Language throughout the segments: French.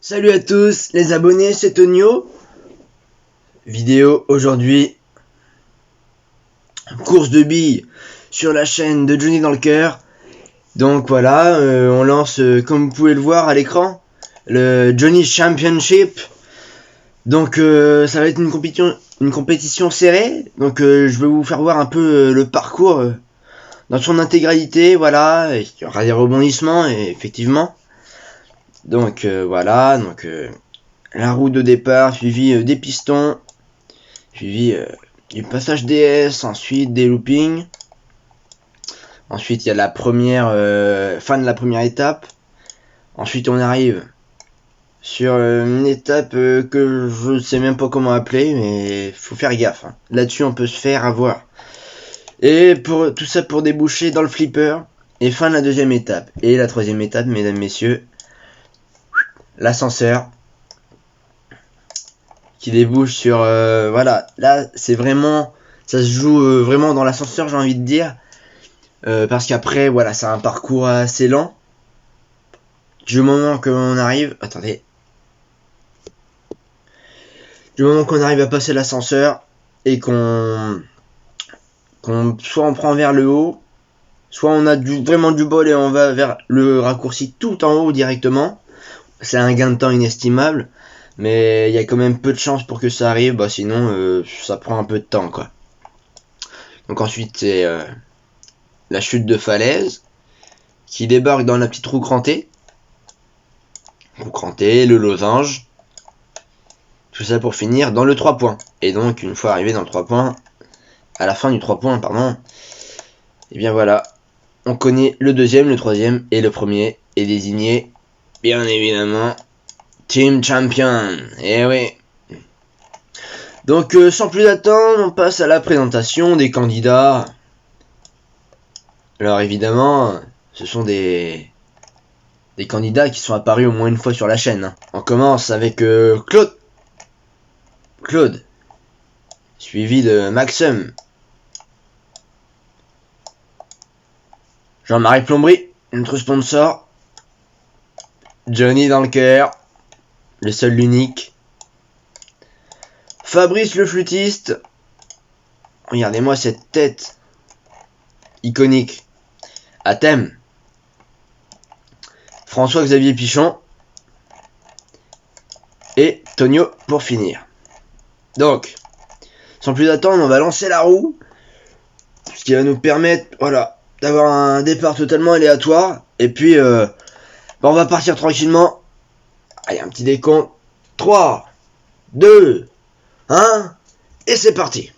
Salut à tous les abonnés, c'est Tonio. Vidéo aujourd'hui, course de billes sur la chaîne de Johnny dans le cœur. Donc voilà, on lance, comme vous pouvez le voir à l'écran, le Johnny Championship. Donc ça va être une compétition serrée. Donc je vais vous faire voir un peu le parcours dans son intégralité. Voilà, il y aura des rebondissements et effectivement. Donc voilà, la roue de départ, suivi des pistons, suivi du passage DS, ensuite des loopings. Ensuite il y a la première fin de la première étape. Ensuite on arrive sur une étape que je ne sais même pas comment appeler, mais faut faire gaffe. Hein. Là-dessus on peut se faire avoir. Et pour tout ça pour déboucher dans le flipper. Et fin de la deuxième étape. Et la troisième étape, mesdames, messieurs, l'ascenseur qui débouche sur voilà, là c'est vraiment, ça se joue vraiment dans l'ascenseur, j'ai envie de dire, parce qu'après voilà, c'est un parcours assez lent. Du moment qu'on arrive, attendez, du moment qu'on arrive à passer l'ascenseur et qu'on soit on prend vers le haut, soit on a vraiment du bol et on va vers le raccourci tout en haut directement. C'est un gain de temps inestimable, mais il y a quand même peu de chances pour que ça arrive, sinon ça prend un peu de temps quoi. Donc ensuite c'est la chute de falaise qui débarque dans la petite roue crantée, le losange, tout ça pour finir dans le 3 points. Et donc une fois arrivé dans le 3 points, à la fin du 3 points pardon, et bien voilà, on connaît le deuxième, le troisième et le premier est désigné bien évidemment Team Champion. Et oui. Donc sans plus attendre, on passe à la présentation des candidats. Alors évidemment, ce sont des candidats qui sont apparus au moins une fois sur la chaîne. Hein. On commence avec Claude, suivi de Maxim, Jean-Marie Plombery, notre sponsor, Johnny dans le cœur, le seul, l'unique, Fabrice le flûtiste, regardez-moi cette tête iconique, à thème, François-Xavier Pichon, et Tonio pour finir. Donc, sans plus attendre, on va lancer la roue, ce qui va nous permettre, voilà, d'avoir un départ totalement aléatoire, et puis, on va partir tranquillement. Allez, un petit décompte. 3, 2, 1, et c'est parti.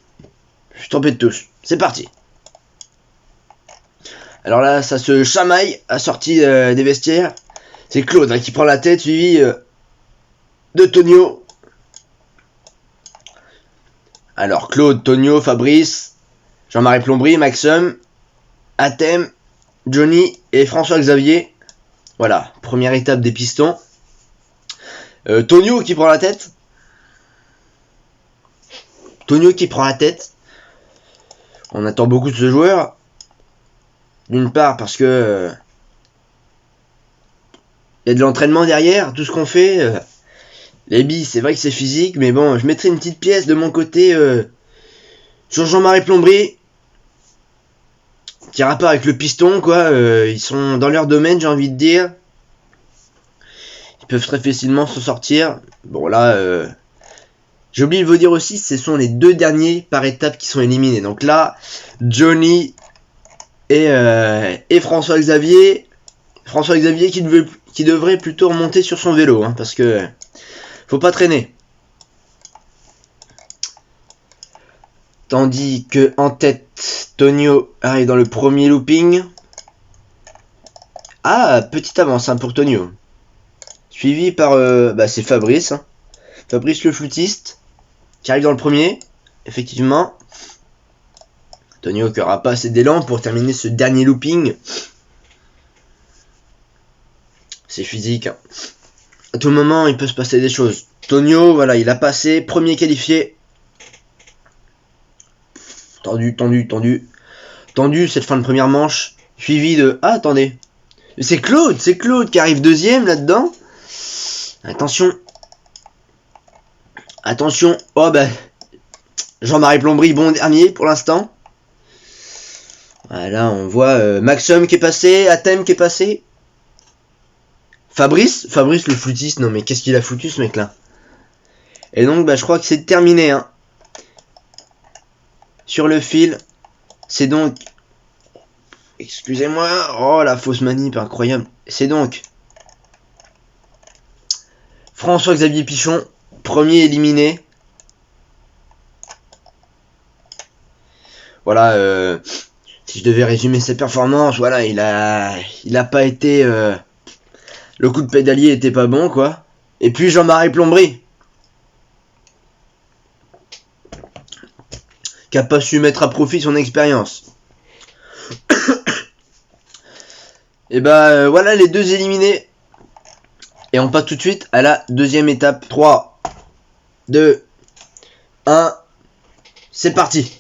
Je suis tombé de tous. C'est parti. Alors là, ça se chamaille à sortie des vestiaires. C'est Claude qui prend la tête, suivi de Tonio. Alors Claude, Tonio, Fabrice, Jean-Marie Plombery, Maxim, Athème, Johnny et François-Xavier. Voilà, première étape des pistons. Tonio qui prend la tête. On attend beaucoup de ce joueur. D'une part parce que y a de l'entraînement derrière, tout ce qu'on fait. Les billes, c'est vrai que c'est physique, mais bon, je mettrai une petite pièce de mon côté sur Jean-Marie Plombery. Qui rapport avec le piston, quoi. Ils sont dans leur domaine, j'ai envie de dire. Ils peuvent très facilement s'en sortir. Bon, là, j'ai oublié de vous dire aussi, ce sont les deux derniers par étape qui sont éliminés. Donc là, Johnny et François-Xavier. François-Xavier qui devrait plutôt remonter sur son vélo, hein, parce que faut pas traîner. Tandis que en tête, Tonio arrive dans le premier looping. Ah, petite avance pour Tonio. Suivi par c'est Fabrice. Hein. Fabrice le flûtiste. Qui arrive dans le premier. Effectivement. Tonio qui aura pas assez d'élan pour terminer ce dernier looping. C'est physique. Hein. À tout moment, il peut se passer des choses. Tonio, voilà, il a passé. Premier qualifié. Tendu cette fin de première manche. Suivi de... Ah, attendez. C'est Claude qui arrive deuxième là-dedans. Attention. Attention. Oh bah. Jean-Marie Plombry, bon dernier pour l'instant. Voilà, on voit Maxum qui est passé, Athème qui est passé. Fabrice le flûtiste, non mais qu'est-ce qu'il a foutu ce mec là. Et donc bah je crois que c'est terminé hein. Sur le fil, c'est donc... Excusez-moi, oh la fausse manip incroyable. C'est donc François-Xavier Pichon, premier éliminé. Voilà, si je devais résumer ses performances, voilà, il a pas été... le coup de pédalier était pas bon, quoi. Et puis Jean-Marie Plombry, qui a pas su mettre à profit son expérience. Et bah voilà les deux éliminés. Et on passe tout de suite à la deuxième étape. 3, 2, 1. C'est parti.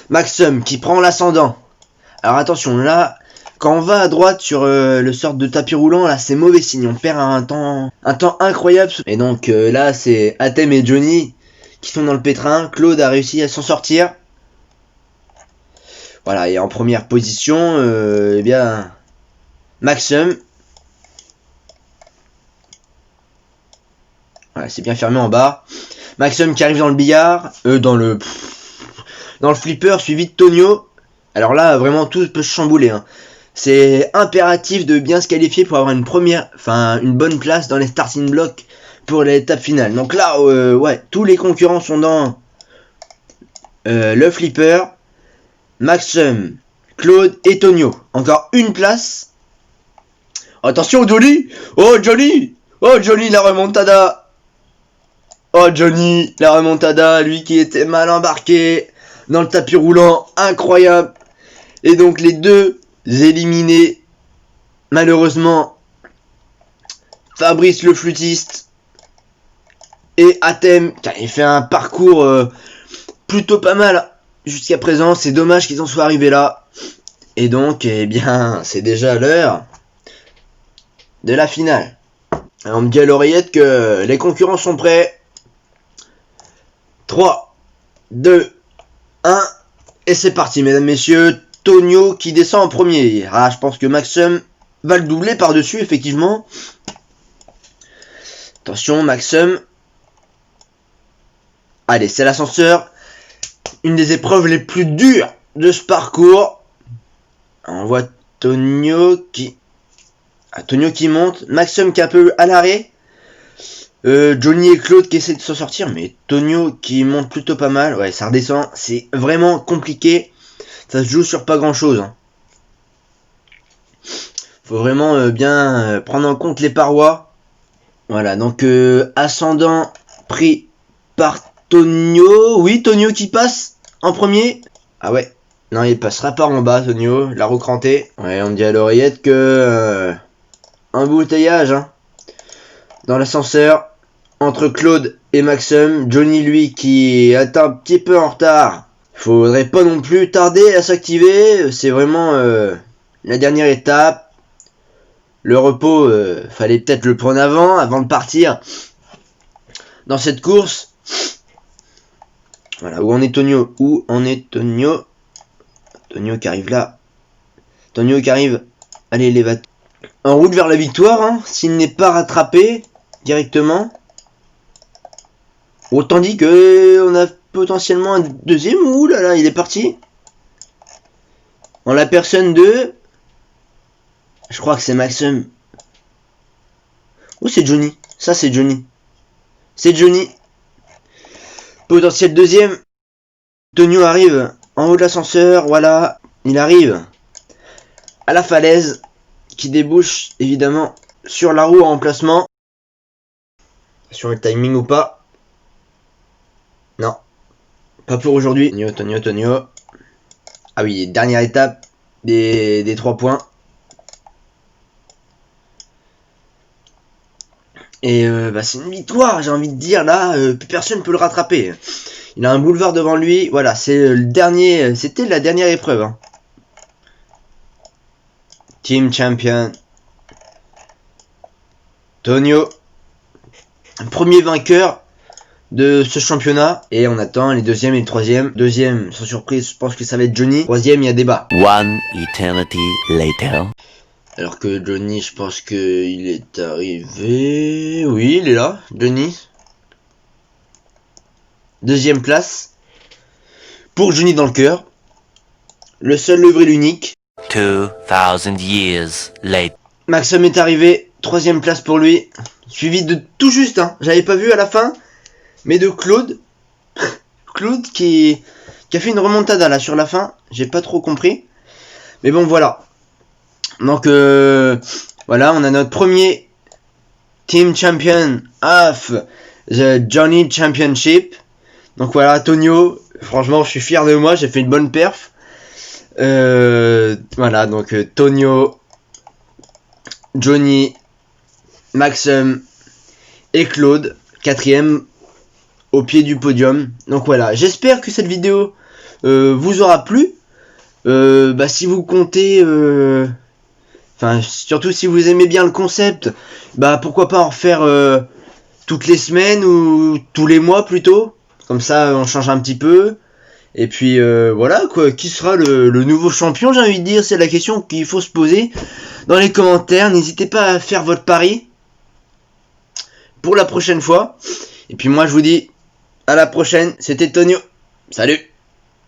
Maxum qui prend l'ascendant. Alors attention, là, quand on va à droite sur le sort de tapis roulant, là c'est mauvais signe. On perd un temps incroyable. Et donc là c'est Athème et Johnny qui sont dans le pétrin. Claude a réussi à s'en sortir. Voilà, et en première position, eh bien, Maxum. Voilà, c'est bien fermé en bas. Maxum qui arrive dans le billard, dans le flipper, suivi de Tonio. Alors là, vraiment, tout peut se chambouler. Hein. C'est impératif de bien se qualifier pour avoir une bonne place dans les starting blocks pour l'étape finale. Donc là, ouais, tous les concurrents sont dans le flipper. Maxum, Claude et Tonio. Encore une place. Attention, Johnny! Oh, Johnny! Oh, Johnny, la remontada! Oh, Johnny, la remontada, lui qui était mal embarqué dans le tapis roulant, incroyable. Et donc les deux éliminés, malheureusement, Fabrice le flûtiste et Athème, il fait un parcours plutôt pas mal jusqu'à présent. C'est dommage qu'ils en soient arrivés là. Et donc, eh bien, c'est déjà l'heure de la finale. Alors, on me dit à l'oreillette que les concurrents sont prêts. 3, 2, 1, et c'est parti, mesdames, messieurs. Tonio qui descend en premier. Ah, je pense que Maxum va le doubler par-dessus, effectivement. Attention, Maxum. Allez, c'est l'ascenseur. Une des épreuves les plus dures de ce parcours. On voit Tonio qui monte. Maxum qui est un peu à l'arrêt. Johnny et Claude qui essaient de s'en sortir, mais Tonio qui monte plutôt pas mal. Ouais, ça redescend. C'est vraiment compliqué. Ça se joue sur pas grand chose. Hein. Faut vraiment bien prendre en compte les parois. Voilà, donc ascendant pris par Tonio. Oui, Tonio qui passe en premier. Ah ouais, non, il passera pas en bas, Tonio. La roue crantée. Ouais, on me dit à l'oreillette que embouteillage hein, dans l'ascenseur entre Claude et Maxum. Johnny, lui, qui est un petit peu en retard. Faudrait pas non plus tarder à s'activer. C'est vraiment la dernière étape. Le repos, fallait peut-être le prendre avant de partir dans cette course. Voilà, où en est Tonio? Tonio qui arrive là. Tonio qui arrive. Allez, les va en route vers la victoire, hein, s'il n'est pas rattrapé directement. Autant dit que on a potentiellement un deuxième. Ouh là là, il est parti. En la personne de... Je crois que c'est Maxum. Ou c'est Johnny. Ça c'est Johnny. C'est Johnny. Potentiel deuxième. Tonio arrive en haut de l'ascenseur. Voilà. Il arrive à la falaise qui débouche évidemment sur la roue en emplacement. Sur le timing ou pas. Non. Pas pour aujourd'hui. Tonio. Ah oui, dernière étape des 3 points. Et c'est une victoire, j'ai envie de dire. Là, plus personne ne peut le rattraper. Il a un boulevard devant lui. Voilà, c'est le dernier. C'était la dernière épreuve. Hein. Team Champion. Tonio. premier vainqueur de ce championnat. Et on attend les deuxième et le troisième. Deuxième, sans surprise, je pense que ça va être Johnny. Troisième, il y a débat. One eternity later. Alors que Johnny, je pense qu'il est arrivé. Oui, il est là, Johnny. Deuxième place. Pour Johnny dans le cœur. Le seul, le vrai, l'unique. 2000 years later. Maxime est arrivé. Troisième place pour lui. Suivi de tout juste, hein. J'avais pas vu à la fin. Mais de Claude. Claude qui a fait une remontada là sur la fin. J'ai pas trop compris. Mais bon, voilà. Donc, voilà, on a notre premier Team Champion of the Johnny Championship. Donc voilà, Tonio, franchement, je suis fier de moi, j'ai fait une bonne perf. Voilà, donc Tonio, Johnny, Maxime et Claude, quatrième au pied du podium. Donc voilà, j'espère que cette vidéo vous aura plu. Si vous comptez... Enfin, surtout si vous aimez bien le concept, pourquoi pas en refaire toutes les semaines ou tous les mois plutôt. Comme ça, on change un petit peu. Et puis voilà quoi, qui sera le nouveau champion, j'ai envie de dire, c'est la question qu'il faut se poser dans les commentaires. N'hésitez pas à faire votre pari pour la prochaine fois. Et puis moi je vous dis à la prochaine, c'était Tonio. Salut!